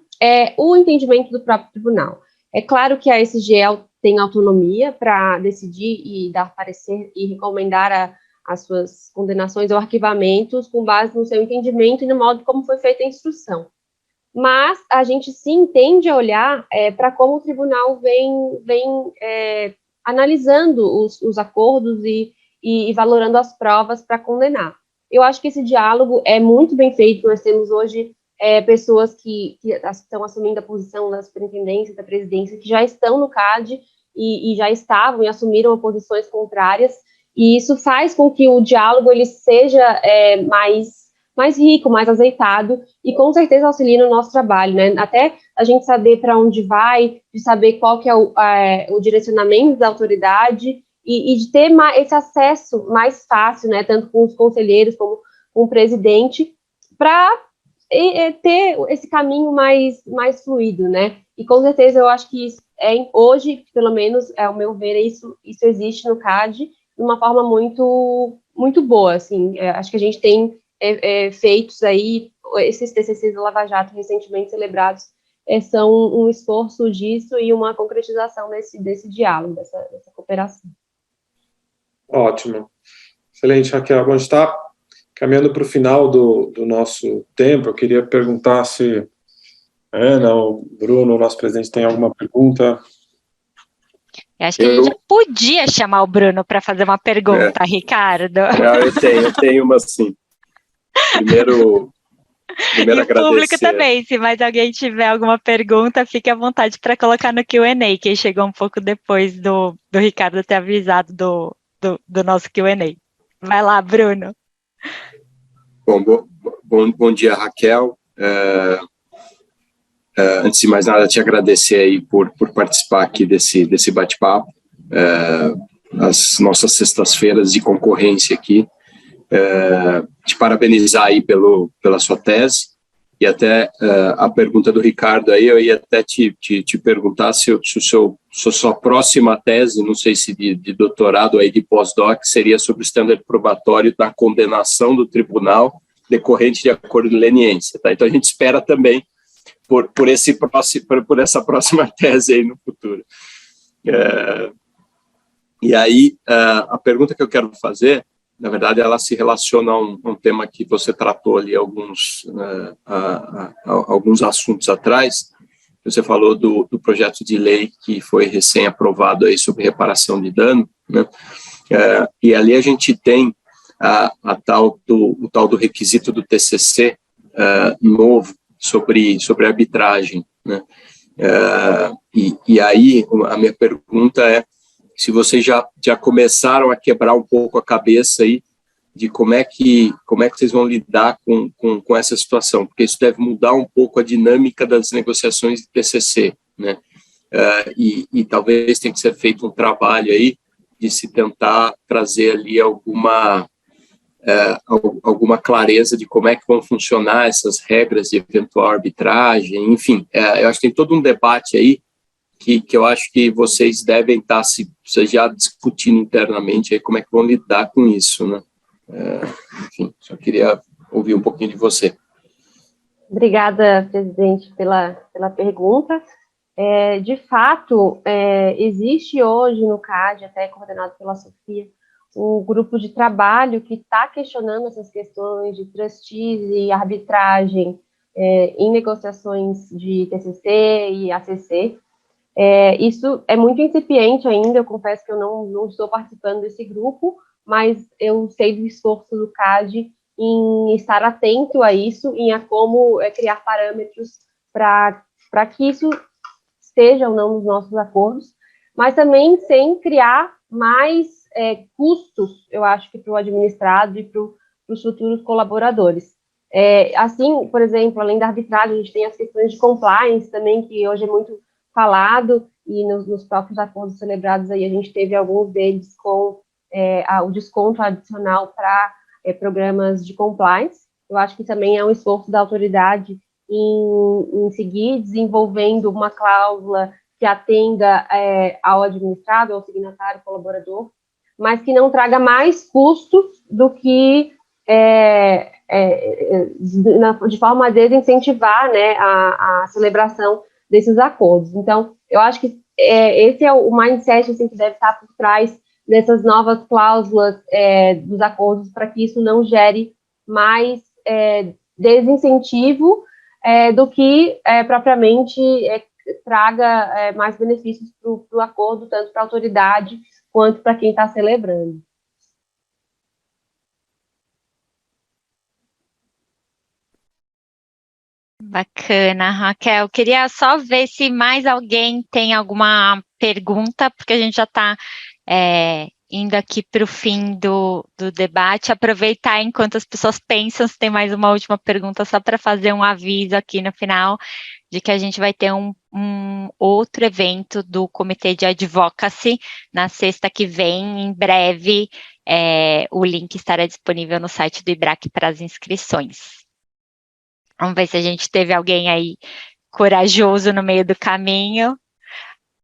o entendimento do próprio tribunal. É claro que a SGE tem autonomia para decidir e dar parecer e recomendar as suas condenações ou arquivamentos com base no seu entendimento e no modo como foi feita a instrução. Mas a gente sim tende a olhar para como o tribunal vem analisando os acordos e valorando as provas para condenar. Eu acho que esse diálogo é muito bem feito. Nós temos hoje pessoas que estão assumindo a posição da superintendência, da presidência, que já estão no CAD e já estavam e assumiram posições contrárias, e isso faz com que o diálogo ele seja mais rico, mais azeitado, e com certeza auxilia no nosso trabalho, né? Até a gente saber para onde vai, de saber qual que é o direcionamento da autoridade, e de ter esse acesso mais fácil, né? Tanto com os conselheiros como com o presidente, para ter esse caminho mais fluido, né? E com certeza eu acho que hoje, pelo menos, ao meu ver, isso existe no CAD de uma forma muito, muito boa, assim. Acho que a gente tem feitos aí, esses TCCs do Lava Jato recentemente celebrados, são um esforço disso e uma concretização desse diálogo, dessa cooperação. Ótimo. Excelente, Raquel. Bom, a gente está caminhando para o final do nosso tempo. Eu queria perguntar se a Ana ou o Bruno, o nosso presidente, tem alguma pergunta. Eu acho que a gente já podia chamar o Bruno para fazer uma pergunta, Ricardo. Eu tenho uma sim. Primeiro e o agradecer. Público também, se mais alguém tiver alguma pergunta, fique à vontade para colocar no Q&A, que chegou um pouco depois do Ricardo ter avisado do nosso Q&A. Vai lá, Bruno. Bom dia, Raquel. Antes de mais nada, te agradecer aí por participar aqui desse bate-papo. As nossas sextas-feiras de concorrência aqui. Te parabenizar aí pela sua tese. E até a pergunta do Ricardo aí, eu ia até te perguntar se sua próxima tese, não sei se de doutorado aí de pós-doc, seria sobre o standard probatório da condenação do tribunal decorrente de acordo de leniência, tá? Então a gente espera também por essa próxima tese aí no futuro. E aí, a pergunta que eu quero fazer, na verdade, ela se relaciona a um tema que você tratou ali alguns assuntos atrás. Você falou do projeto de lei que foi recém-aprovado aí sobre reparação de dano, né? E ali a gente tem o tal do requisito do TCC novo sobre arbitragem, né? E aí a minha pergunta é se vocês já começaram a quebrar um pouco a cabeça aí de como é que vocês vão lidar com essa situação, porque isso deve mudar um pouco a dinâmica das negociações de TCC, né? E talvez tenha que ser feito um trabalho aí de se tentar trazer ali alguma clareza de como é que vão funcionar essas regras de eventual arbitragem, enfim, eu acho que tem todo um debate aí que eu acho que vocês devem estar vocês já discutindo internamente aí como é que vão lidar com isso, né? Enfim, só queria ouvir um pouquinho de você. Obrigada, presidente, pela pergunta. De fato, existe hoje no CAD, até coordenado pela Sofia, um grupo de trabalho que está questionando essas questões de trustees e arbitragem em negociações de TCC e ACC. Isso é muito incipiente ainda, eu confesso que eu não estou participando desse grupo, mas eu sei do esforço do CAD em estar atento a isso, a como criar parâmetros para que isso esteja ou não nos nossos acordos, mas também sem criar mais custos, eu acho que para o administrado e para os futuros colaboradores. Assim, por exemplo, além da arbitragem, a gente tem as questões de compliance também, que hoje é muito falado, e nos próprios acordos celebrados aí a gente teve alguns deles com o desconto adicional para programas de compliance. Eu acho que também é um esforço da autoridade em seguir desenvolvendo uma cláusula que atenda ao administrado, ao signatário, colaborador, mas que não traga mais custos do que de forma a desincentivar, né, a celebração desses acordos. Então, eu acho que esse é o mindset assim, que deve estar por trás dessas novas cláusulas dos acordos para que isso não gere mais desincentivo do que propriamente traga mais benefícios para o acordo, tanto para a autoridade quanto para quem está celebrando. Bacana, Raquel. Queria só ver se mais alguém tem alguma pergunta, porque a gente já está indo aqui para o fim do debate. Aproveitar enquanto as pessoas pensam, se tem mais uma última pergunta, só para fazer um aviso aqui no final, de que a gente vai ter um outro evento do Comitê de Advocacy na sexta que vem, em breve. O link estará disponível no site do IBRAC para as inscrições. Vamos ver se a gente teve alguém aí corajoso no meio do caminho.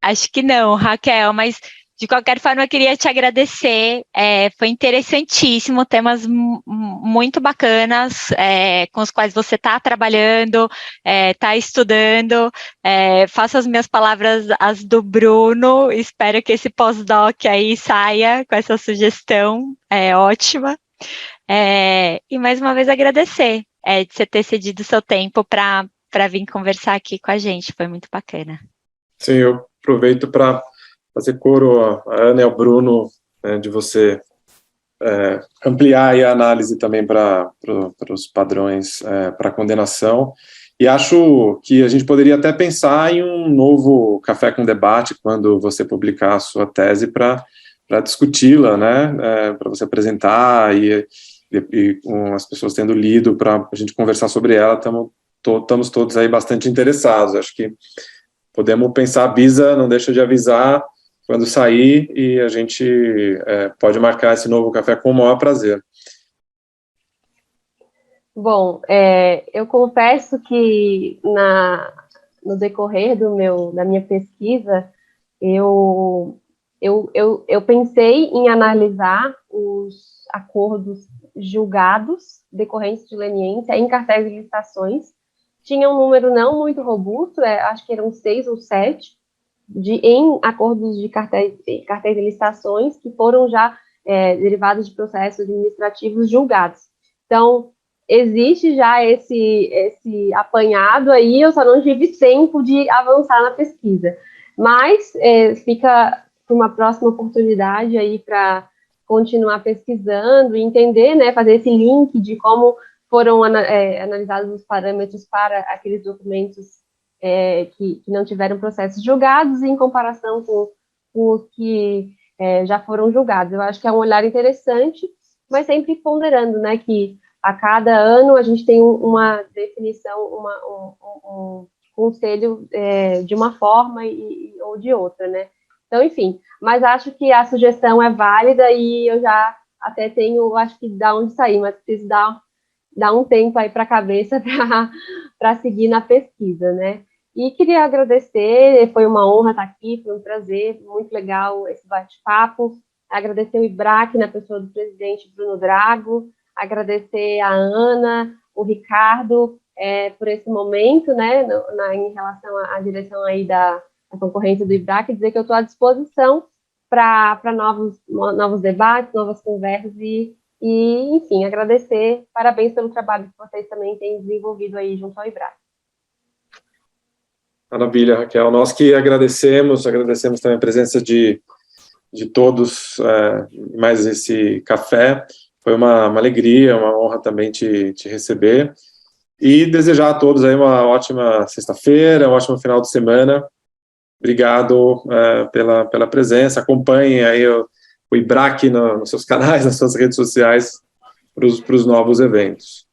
Acho que não, Raquel, mas de qualquer forma eu queria te agradecer. Foi interessantíssimo, temas muito bacanas com os quais você está trabalhando, está estudando. Faço as minhas palavras as do Bruno, espero que esse pós-doc aí saia com essa sugestão ótima. E mais uma vez agradecer de você ter cedido o seu tempo para vir conversar aqui com a gente, foi muito bacana. Sim, eu aproveito para fazer coro a Ana e ao Bruno, de você ampliar aí a análise também para os padrões para condenação, e acho que a gente poderia até pensar em um novo Café com Debate, quando você publicar a sua tese, para discuti-la, né, para você apresentar e com as pessoas tendo lido, para a gente conversar sobre ela. Estamos todos aí bastante interessados. Acho que podemos pensar, avisa, não deixa de avisar quando sair, e a gente pode marcar esse novo café com o maior prazer. Bom, eu confesso que no decorrer da minha pesquisa, eu pensei em analisar os acordos julgados decorrentes de leniência em cartéis de licitações. Tinha um número não muito robusto, acho que eram 6 ou 7, em acordos de cartéis de licitações que foram já derivados de processos administrativos julgados. Então, existe já esse apanhado aí, eu só não tive tempo de avançar na pesquisa. Mas fica para uma próxima oportunidade aí para continuar pesquisando e entender, né, fazer esse link de como foram analisados os parâmetros para aqueles documentos que não tiveram processos julgados em comparação com os que já foram julgados. Eu acho que é um olhar interessante, mas sempre ponderando, né, que a cada ano a gente tem uma definição, um conselho de uma forma ou de outra, né? Então, enfim, mas acho que a sugestão é válida e eu já até tenho, acho que dá onde sair, mas preciso dar um tempo aí para a cabeça para seguir na pesquisa, né? E queria agradecer, foi uma honra estar aqui, foi um prazer, muito legal esse bate-papo. Agradecer o IBRAC na pessoa do presidente Bruno Drago, agradecer a Ana, o Ricardo, por esse momento, né, em relação à direção aí da concorrência do IBRAC, dizer que eu estou à disposição para novos debates, novas conversas e, enfim, agradecer, parabéns pelo trabalho que vocês também têm desenvolvido aí junto ao IBRAC. Maravilha, Raquel. Nós que agradecemos também a presença de todos, mais esse café. Foi uma alegria, uma honra também te receber. E desejar a todos aí uma ótima sexta-feira, um ótimo final de semana. Obrigado pela presença. Acompanhem aí o IBRAC nos seus canais, nas suas redes sociais, para os novos eventos.